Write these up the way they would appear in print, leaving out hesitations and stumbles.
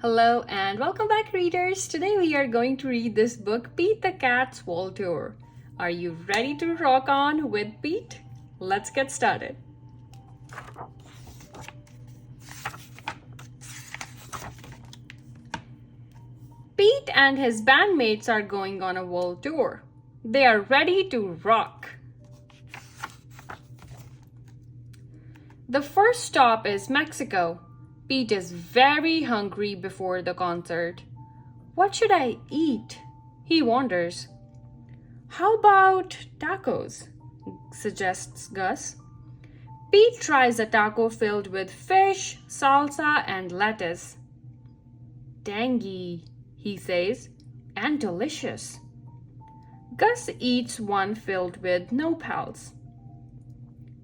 Hello and welcome back, readers. Today we are going to read this book, Pete the Cat's World Tour. Are you ready to rock on with Pete? Let's get started. Pete and his bandmates are going on a world tour. They are ready to rock. The first stop is Mexico. Pete is very hungry before the concert. What should I eat? He wonders. How about tacos? Suggests Gus. Pete tries a taco filled with fish, salsa, and lettuce. Tangy, he says, and delicious. Gus eats one filled with nopals.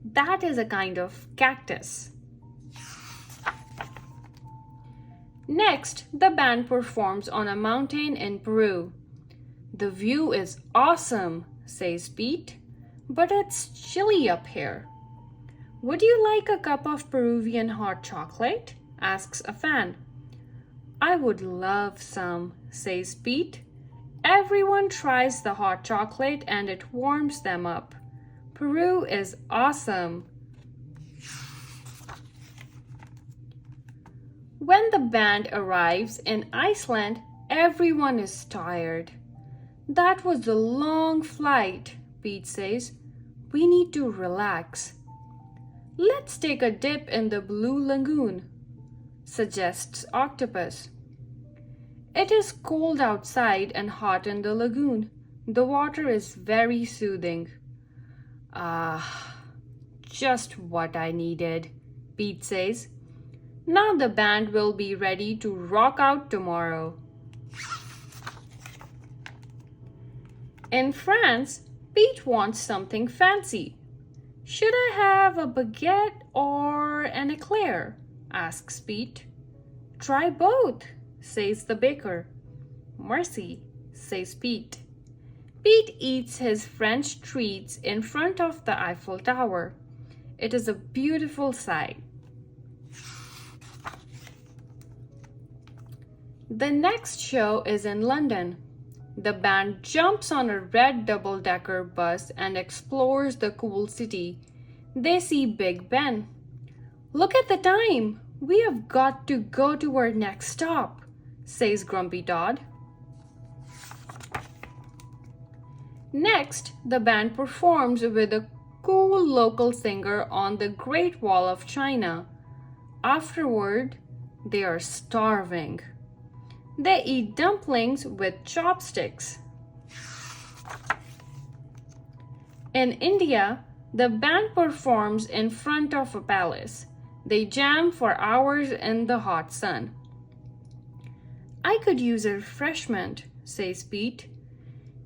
That is a kind of cactus. Next, the band performs on a mountain in Peru. The view is awesome, says Pete, but it's chilly up here. Would you like a cup of Peruvian hot chocolate? Asks a fan. I would love some, says Pete. Everyone tries the hot chocolate and it warms them up. Peru is awesome. When the band arrives in Iceland, everyone is tired. That was a long flight, Pete says. We need to relax. Let's take a dip in the Blue Lagoon, suggests Octopus. It is cold outside and hot in the lagoon. The water is very soothing. Just what I needed, Pete says. Now the band will be ready to rock out tomorrow. In France, Pete wants something fancy. Should I have a baguette or an eclair? Asks Pete. Try both, says the baker. Mercy, says Pete. Pete eats his French treats in front of the Eiffel Tower. It is a beautiful sight. The next show is in London. The band jumps on a red double-decker bus and explores the cool city. They see Big Ben. Look at the time! We have got to go to our next stop, says Grumpy Todd. Next, the band performs with a cool local singer on the Great Wall of China. Afterward, they are starving. They eat dumplings with chopsticks. In India, the band performs in front of a palace. They jam for hours in the hot sun. I could use a refreshment, says Pete.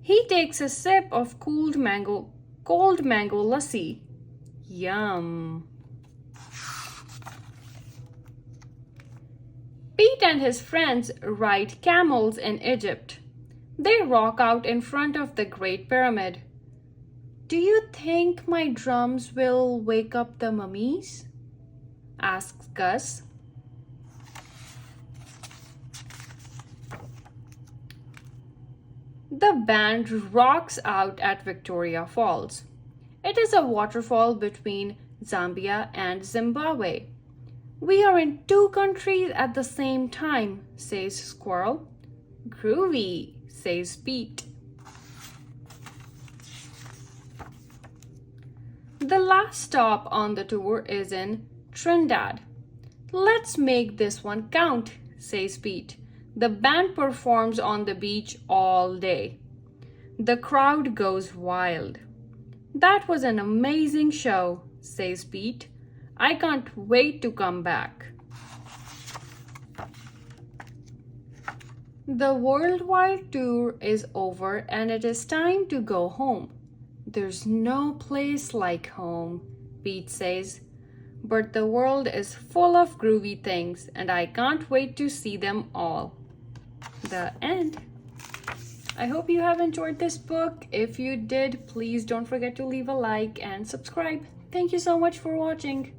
He takes a sip of cold mango lassi. Yum. Pete and his friends ride camels in Egypt. They rock out in front of the Great Pyramid. Do you think my drums will wake up the mummies? Asks Gus. The band rocks out at Victoria Falls. It is a waterfall between Zambia and Zimbabwe. We are in two countries at the same time, says Squirrel. Groovy, says Pete. The last stop on the tour is in Trinidad. Let's make this one count, says Pete. The band performs on the beach all day. The crowd goes wild. That was an amazing show, says Pete. I can't wait to come back. The worldwide tour is over and it is time to go home. There's no place like home, Pete says. But the world is full of groovy things and I can't wait to see them all. The end. I hope you have enjoyed this book. If you did, please don't forget to leave a like and subscribe. Thank you so much for watching.